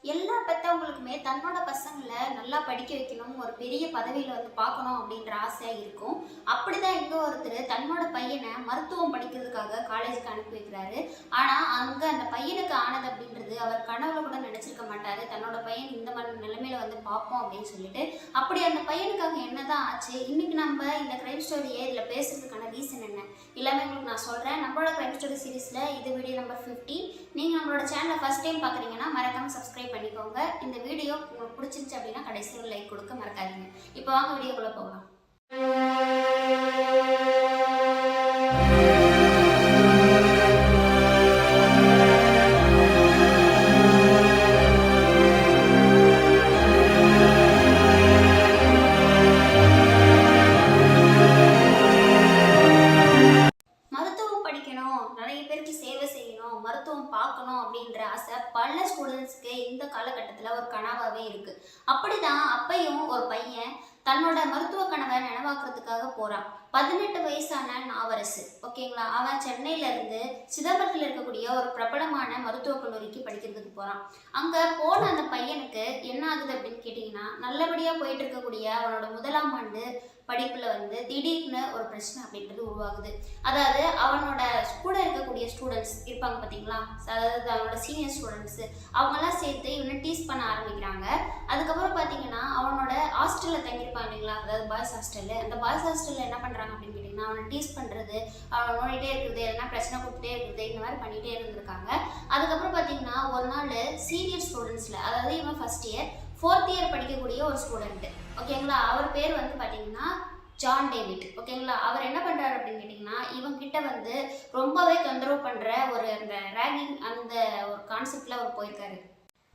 எல்லா பெற்றவங்களுக்குமே தன்னோட பசங்களை நல்லா படிக்க வைக்கணும், ஒரு பெரிய பதவியில் வந்து பார்க்கணும் அப்படின்ற ஆசை இருக்கும். அப்படிதான் இங்கே ஒருத்தர் தன்னோட பையனை மருத்துவம் படிக்கிறதுக்காக காலேஜுக்கு அனுப்பி வைக்கிறாரு. ஆனால் அங்கே அந்த பையனுக்கு ஆனது அப்படின்றது அவர் கனவுல கூட நினச்சிருக்க மாட்டார். தன்னோட பையன் இந்த மாதிரி நிலைமையில வந்து பார்ப்போம் அப்படின்னு சொல்லிட்டு. அப்படி அந்த பையனுக்காக என்னதான் ஆச்சு? இன்னைக்கு நம்ம இந்த கிரைம் ஸ்டோரியை இதில் பேசுறதுக்கான ரீசன் என்ன எல்லாமே உங்களுக்கு நான் சொல்கிறேன். நம்மளோட கிரைம் ஸ்டோரி சீரீஸில் இது வீடியோ நம்பர் 15. நீங்கள் நம்மளோட சேனலை ஃபஸ்ட் டைம் பார்க்குறீங்கன்னா மறக்காமல் சப்ஸ்கிரைப் பண்ணிக்கோங்க. இந்த வீடியோ உங்களுக்கு பிடிச்சிருந்துச்சு அப்படின்னா கடைசியில் ஒரு லைக் கொடுக்க மறக்காதீங்க. இப்போ வாங்க வீடியோக்குள்ளே போகலாம். மருத்துவம் படிக்கணும், நிறைய பேருக்கு சேவை செய்யணும், மருத்துவம் பார்க்கணும் அப்படின்ற ஆசை பல ஸ்டூடெண்ட்ஸ்க்கு இந்த காலகட்டத்தில் ஒரு கனவாகவே இருக்குது. அப்படிதான் அப்பையும் ஒரு பையன் தன்னோட மருத்துவ கனவை நினைவாக்குறதுக்காக போகிறான். 18 வயசான நாவரசு, ஓகேங்களா? அவன் சென்னையிலேருந்து சிதம்பரத்தில் இருக்கக்கூடிய ஒரு பிரபலமான மருத்துவக் கல்லூரிக்கு படிக்கிறதுக்கு போகிறான். அங்கே போன அந்த பையனுக்கு என்ன ஆகுது அப்படின்னு கேட்டிங்கன்னா, நல்லபடியாக போயிட்டு இருக்கக்கூடிய அவனோட 1ஆம் ஆண்டு படிப்பில் வந்து திடீர்னு ஒரு பிரச்சனை அப்படின்றது உருவாகுது. அதாவது அவனோட கூட இருக்கக்கூடிய ஸ்டூடெண்ட்ஸ் இருப்பாங்க பார்த்தீங்களா, அதாவது அவனோட சீனியர் ஸ்டூடெண்ட்ஸு, அவங்கெல்லாம் சேர்த்து இவனை டீஸ் பண்ண ஆரம்பிக்கிறாங்க. அதுக்கப்புறம் பார்த்தீங்கன்னா அவனோட ஹாஸ்டலில் தங்கியிருப்பாங்க இல்லைங்களா, அதாவது பாய்ஸ் ஹாஸ்டலு. அந்த பாய்ஸ் ஹாஸ்டலில் என்ன பண்ணுறாங்க அப்படின்னு கேட்டிங்கன்னா, அவனை டீஸ் பண்ணுறது, அவனை நோண்டிகிட்டே இருக்குது, எதனா பிரச்சனை கொடுத்துட்டே இருக்குது, இந்த மாதிரி பண்ணிகிட்டே இருந்திருக்காங்க. அதுக்கப்புறம் பார்த்தீங்கன்னா ஒரு நாள் சீனியர் ஸ்டூடெண்ட்ஸில், அதாவது இவன் ஃபஸ்ட் இயர் 4th இயர் படிக்கக்கூடிய ஒரு ஸ்டூடெண்ட்டு, ஓகேங்களா? அவர் பேர் வந்து பார்த்தீங்கன்னா ஜான் டேவிட், ஓகேங்களா? அவர் என்ன பண்ணுறாரு அப்படின்னு கேட்டிங்கன்னா, இவங்கிட்ட வந்து ரொம்பவே தொந்தரவு பண்ணுற ஒரு அந்த ரேகிங் அந்த ஒரு கான்செப்டில் அவர் போயிருக்காரு.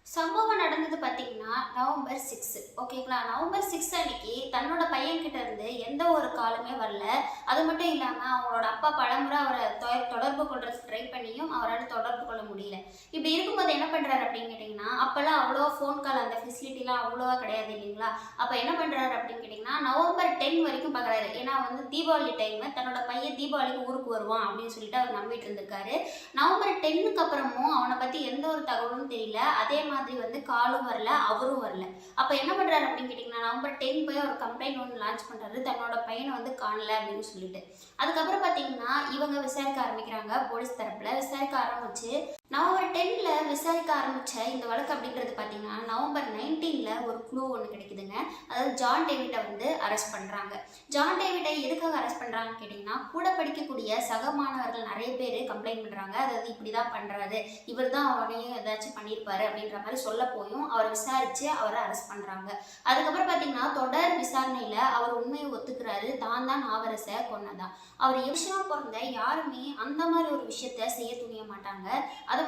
சம்பவம் நடந்தது பார்த்தீங்கன்னா நவம்பர் 6, ஓகேங்களா? நவம்பர் 6 அன்னைக்கு தன்னோட பையன்கிட்ட இருந்து எந்த ஒரு காலுமே வரல. அது மட்டும் இல்லாமல் அவங்களோட அப்பா பலமுறை அவரை தொடர்பு கொள்றதுக்கு ட்ரை பண்ணியும் அவரால் தொடர்பு கொள்ள முடியல. இப்படி இருக்கும்போது என்ன பண்ணுறாரு அப்படின்னு கேட்டிங்கன்னா, அப்போல்லாம் அவ்வளோவா ஃபோன் கால் அந்த ஃபெசிலிட்டிலாம் அவ்வளோவா கிடையாது இல்லைங்களா? அப்போ என்ன பண்ணுறாரு அப்படின்னு கேட்டிங்கன்னா, நவம்பர் 10 வரைக்கும் பார்க்குறாரு. ஏன்னா வந்து தீபாவளி டைமு, தன்னோட பையன் தீபாவளிக்கு ஊருக்கு வருவான் அப்படின்னு சொல்லிட்டு அவர் நம்பிட்டு இருந்திருக்காரு. நவம்பர் 10க்கு அப்புறமும் அவனை பற்றி எந்த ஒரு தகவலும் தெரியல. அதே மாதிரி வந்து காலும் வரல, அவரும் வரல. அப்போ என்ன பண்ணுறாரு அப்படின்னு கேட்டிங்கன்னா, நவம்பர் 10 போய் ஒரு கம்ப்ளைண்ட் ஒன்று லான்ச் பண்ணுறாரு, தன்னோட பையனை வந்து காணல அப்படின்னு சொல்லிட்டு. அதுக்கப்புறம் பார்த்தீங்கன்னா இவங்க விசாரிக்க ஆரம்பிக்கிறாங்க. போலீஸ் தரப்பில் விசாரிக்க ஆரம்பிச்சு நவம்பர் 10ல் விசாரிக்க ஆரம்பித்த இந்த வழக்கு அப்படின்றது பார்த்தீங்கன்னா நவம்பர் 19ல் ஒரு க்ளூ ஒன்று கிடைக்குதுங்க. அதாவது ஜான் டேவிட்டை வந்து அரெஸ்ட் பண்ணுறாங்க. ஜான் டேவிட்டை எதுக்காக அரெஸ்ட் பண்ணுறாங்கன்னு கேட்டிங்கன்னா, கூட படிக்கக்கூடிய சக மாணவர்கள் நிறைய பேர் கம்ப்ளைண்ட் பண்ணுறாங்க. அதாவது இப்படி தான் பண்ணுறாரு, இவர் தான் அவனையும் ஏதாச்சும் பண்ணியிருப்பாரு அப்படின்ற மாதிரி சொல்ல போயும் அவரை விசாரித்து அவரை அரெஸ்ட் பண்ணுறாங்க. அதுக்கப்புறம் பார்த்தீங்கன்னா தொடர் விசாரணையில் அவர் உண்மையை ஒத்துக்கிறாரு, தான் நாவரசை கொன்னதான். அவர் விஷயமா பிறந்த யாருமே அந்த மாதிரி ஒரு விஷயத்த செய்ய துணிய மாட்டாங்க. அது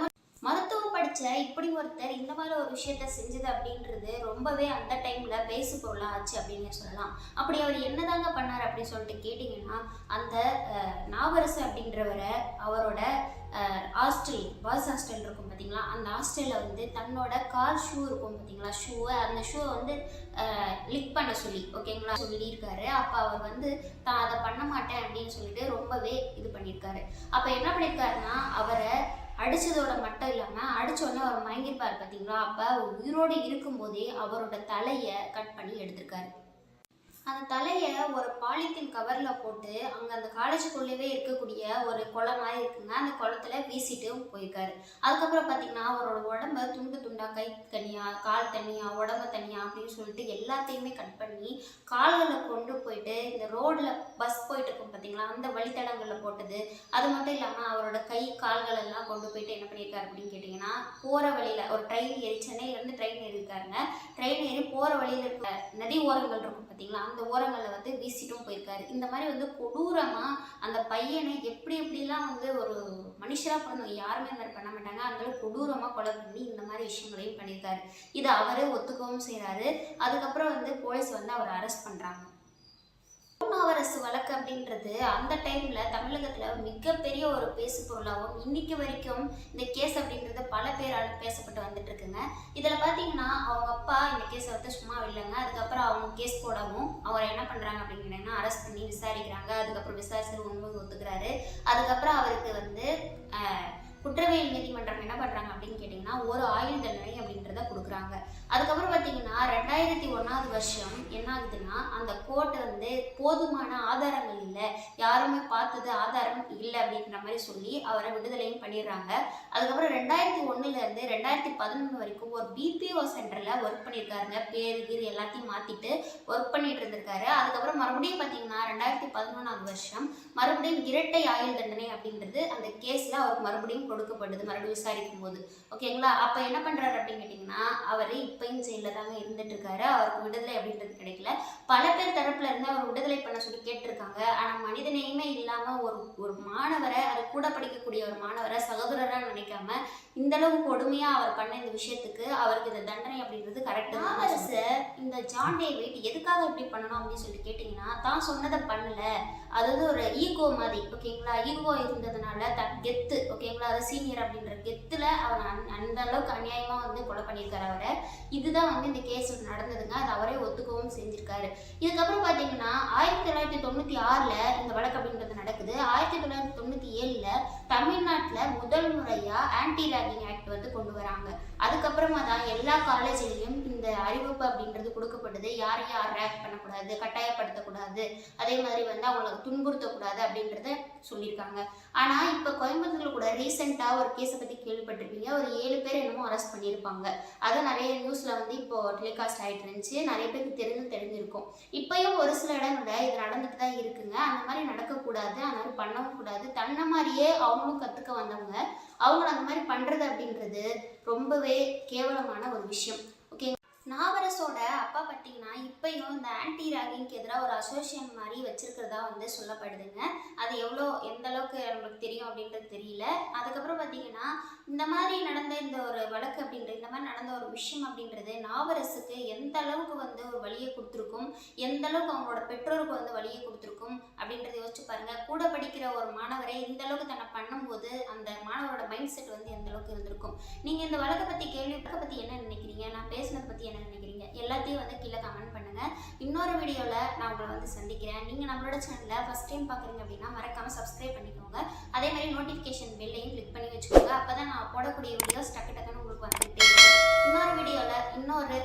மருத்துவம் படித்த இப்படி ஒருத்தர் இந்த மாதிரி ஒரு விஷயத்த செஞ்சது அப்படின்றது ரொம்பவே அந்த டைமில் பேசு பொருளாக ஆச்சு அப்படின்னு சொல்லலாம். அப்படி அவர் என்னதாங்க பண்ணார் அப்படின்னு சொல்லிட்டு கேட்டிங்கன்னா, அந்த நாவரசு அப்படின்றவரை அவரோட ஹாஸ்டல், பாய்ஸ் ஹாஸ்டல் இருக்கும் பார்த்தீங்களா, அந்த ஹாஸ்டலில் வந்து தன்னோட கால் ஷூ இருக்கும் பார்த்தீங்களா, அந்த ஷூவை வந்து லிக் பண்ண சொல்லி, ஓகேங்களா, சொல்லியிருக்காரு. அப்போ அவர் வந்து தான் அதை பண்ண மாட்டேன் அப்படின்னு சொல்லிட்டு ரொம்பவே இது பண்ணியிருக்காரு. அப்போ என்ன பண்ணியிருக்காருன்னா, அவரை அடித்ததோட மட்டும் இல்லாமல் அடித்தோடனே அவர் மயங்கிருப்பார் பார்த்தீங்களா, அப்போ உயிரோடு இருக்கும்போதே அவரோட தலையை கட் பண்ணி எடுத்திருக்காரு. அந்த தலையை ஒரு பாலித்தீன் கவரில் போட்டு அங்கே அந்த காலேஜுக்குள்ளேயே இருக்கக்கூடிய ஒரு குளம் மாதிரி இருக்குங்க, அந்த குளத்துல வீசிட்டும் போயிருக்காரு. அதுக்கப்புறம் பார்த்தீங்கன்னா அவரோட உடம்ப துண்டு துண்டாக, கை தனியாக, கால் தனியாக, உடம்பு தனியாக அப்படின்னு சொல்லிட்டு எல்லாத்தையுமே கட் பண்ணி கால்களை கொண்டு போயிட்டு இந்த ரோடில் பஸ் போயிட்டு இருக்கும் பார்த்தீங்களா, அந்த வழித்தடங்களில் போட்டது. அது மட்டும் இல்லாமல் அவரோட கை கால்கள் எல்லாம் கொண்டு போயிட்டு என்ன பண்ணியிருக்காரு அப்படின்னு கேட்டிங்கன்னா, போகிற வழியில் ஒரு ட்ரெயின் ஏறி, சென்னையிலேருந்து ட்ரெயின் ஏறியிருக்காருங்க. ட்ரெயின் ஏறி போகிற வழியில் இருக்க நதி ஓரங்கள் இருக்கும் பார்த்தீங்களா, அந்த ஓரங்களில் வந்து வீசிட்டும் போயிருக்காரு. இந்த மாதிரி வந்து கொடூரமாக அந்த பையனை எப்படிலாம் வந்து ஒரு மனுஷராக பண்ணணும், யாருமே இந்த மாதிரி பண்ண மாட்டாங்க, அதனால கொடூரமாக கொலை பண்ணி இந்த மாதிரி விஷயங்களையும் பண்ணியிருக்காரு. இதை அவரே ஒத்துக்கவும் செய்கிறாரு. அதுக்கப்புறம் வந்து போலீஸ் வந்து அவரை அரெஸ்ட் பண்ணுறாங்க. நாவரசு வழக்கு அப்படின்றது அந்த டைமில் தமிழகத்தில் மிகப்பெரிய ஒரு பேசு பொருளாகவும் இன்னைக்கு வரைக்கும் இந்த கேஸ் அப்படின்றது பல பேரால் பேசப்பட்டு வந்துட்டு இருக்குங்க. இதில் பார்த்தீங்கன்னா அவங்க அப்பா இந்த கேஸை வந்து சும்மா இல்லைங்க. அதுக்கப்புறம் அவங்க கேஸ் போடவும் அவரை என்ன பண்ணுறாங்க அப்படின்னா அரெஸ்ட் பண்ணி விசாரிக்கிறாங்க. அதுக்கப்புறம் விசாரிச்சு உண்மை ஒத்துக்கிறாரு. அதுக்கப்புறம் அவருக்கு வந்து குற்றவியல் நீதிமன்றம் என்ன பண்றாங்க அப்படின்னு கேட்டிங்கன்னா ஒரு ஆயுள் தண்டனை அப்படின்றத கொடுக்குறாங்க. அதுக்கப்புறம் பார்த்தீங்கன்னா 2001 வருஷம் என்ன ஆகுதுன்னா அந்த கோர்ட் வந்து போதுமான ஆதாரங்கள் இல்லை, யாருமே பார்த்தது ஆதாரம் இல்லை அப்படின்ற மாதிரி சொல்லி அவரை விடுதலையும் பண்ணிடுறாங்க. அதுக்கப்புறம் 2001 2011 வரைக்கும் ஒரு பிபிஓ சென்டர்ல ஒர்க் பண்ணியிருக்காருங்க. பேரு கீரு எல்லாத்தையும் மாத்திட்டு ஒர்க் பண்ணிட்டு இருந்திருக்காரு. அதுக்கப்புறம் மறுபடியும் பார்த்தீங்கன்னா 2011 வருஷம் மறுபடியும் இரட்டை ஆயுள் தண்டனை அப்படின்றது அந்த கேஸ்ல அவருக்கு மறுபடியும் கொடுக்கப்படுது மறுபடியும் விசாரிக்கும் போது. ஓகேங்களா? அப்ப என்ன பண்றாரு அப்படின்னு கேட்டீங்கன்னா அவர் இப்பயும் ஜெயில தாங்க இருந்துட்டு இருக்காரு. அவருக்கு விடுதலை அப்படின்றது கிடைக்கல. பல பேர் தரப்புல இருந்து அவர் விடுதலை பண்ண சொல்லி கேட்டிருக்காங்க. ஆனா மனிதநேயமே இல்லாம ஒரு மாணவரை, அது கூட படிக்கக்கூடிய ஒரு மாணவரை சகோதரரா நினைக்காம இந்த அளவு கொடுமையா அவர் பண்ண இந்த விஷயத்துக்கு அவருக்கு இந்த தண்டனை அப்படின்றது கரெக்ட் தான். அரசு இந்த ஜான் டேவிட் எதுக்காக இப்படி பண்ணணும் அப்படின்னு சொல்லி கேட்டீங்கன்னா தான் சொன்னதை பண்ணல, அதாவது ஒரு ஈகோ மாதிரி. ஓகேங்களா? ஈகோ இருந்ததுனால கெத்து, ஓகேங்களா, அது சீனியர் அப்படின்ற கெத்துல அவர் அந்த அளவுக்கு அநியாயமா வந்து கொலை பண்ணியிருக்காரு அவரை. இதுதான் வந்து இந்த கேஸ் நடந்ததுங்க. அது அவரே ஒத்துக்கவும் செஞ்சிருக்காரு. இதுக்கப்புறம் பார்த்தீங்கன்னா 1996 இந்த வழக்கு அப்படின்றது நடக்குது. 1997 தமிழ்நாட்டில் முதல் முறையா ஆன்டி ரேகிங் ஆக்ட் வந்து கொண்டு வராங்க. அதுக்கப்புறமா தான் எல்லா காலேஜ்லையும் இந்த அறிவிப்பு அப்படின்றது கொடுக்கப்படுது. யாரையும் யார் ரேக் பண்ணக்கூடாது, கட்டாயப்படுத்தக்கூடாது, அதே மாதிரி வந்து அவங்களை துன்புறுத்தக்கூடாது அப்படின்றத சொல்லியிருக்காங்க. ஆனால் இப்போ கோயம்புத்தூர்ல கூட ரீசெண்டாக ஒரு கேஸை பற்றி கேள்விப்பட்டிருப்பீங்க. ஒரு 7 பேர் என்னமோ அரெஸ்ட் பண்ணியிருப்பாங்க. அது நிறைய நியூஸில் வந்து இப்போ டெலிகாஸ்ட் ஆகிட்டு இருந்துச்சு. நிறைய பேருக்கு தெரிஞ்சிருக்கும். இப்பயும் ஒரு சில இடங்களில் இது நடந்துட்டு தான் இருக்குங்க. அந்த மாதிரி நடக்கக்கூடாது, அந்த மாதிரி பண்ணவும் கூடாது. தன்னை மாதிரியே அவங்களும் கற்றுக்க வந்தவங்க அவங்கள அந்த மாதிரி பண்ணுறது அப்படின்றது ரொம்பவே கேவலமான ஒரு விஷயம். ஓகே, நாவரசோட அப்பா பார்த்தீங்கன்னா இப்பயும் இந்த ஆன்டி ராகிங்க்கு எதிராக ஒரு அசோசியேஷன் மாதிரி வச்சிருக்கிறதா வந்து சொல்லப்படுதுங்க. அது எந்த அளவுக்கு நம்மளுக்கு தெரியும் அப்படின்றது தெரியல. அதுக்கப்புறம் பார்த்தீங்கன்னா இந்த மாதிரி நடந்த இந்த ஒரு வழக்கு அப்படின்றது, இந்த மாதிரி நடந்த ஒரு விஷயம் அப்படின்றது நாவரசுக்கு எந்த அளவுக்கு வந்து ஒரு வழியை கொடுத்துருக்கும், எந்த அளவுக்கு அவங்களோட பெற்றோருக்கு வந்து வழியை கொடுத்துருக்கும் அப்படின்றத யோசிச்சு பாருங்க. கூட படிக்கிற ஒரு மாணவரை இந்த அளவுக்கு தன்னை பண்ணும்போது அந்த மாணவரோட மைண்ட் செட் வந்து எந்த அளவுக்கு இருந்திருக்கும். நீங்க இந்த வழக்கை பத்தி என்ன நினைக்கிறீங்க? நான் பேசினதை பத்தி என்ன நினைக்கிறீங்க? எல்லாத்தையும் வந்து கீழே கமெண்ட் பண்ணுங்க. இன்னொரு வீடியோல நான் உங்களை வந்து சந்திக்கிறேன். நீங்க நம்மளோட சேனலை ஃபர்ஸ்ட் டைம் பார்க்குறீங்க அப்படின்னா மறக்காம சப்ஸ்கிரைப் பண்ணிக்கோங்க. அதே மாதிரி நோட்டிஃபிகேஷன் பெல்லையும் கிளிக் பண்ணி வச்சுக்கோங்க. அப்பதான் நான் போடக்கூடிய வீடியோஸ் டக்குன்னு உங்களுக்கு வந்துகிட்டே இருக்கும். இன்னொரு வீடியோல இன்னொரு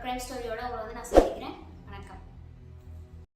கிரைம் ஸ்டோரியோட உங்களை வந்து நான் சந்திக்கிறேன்.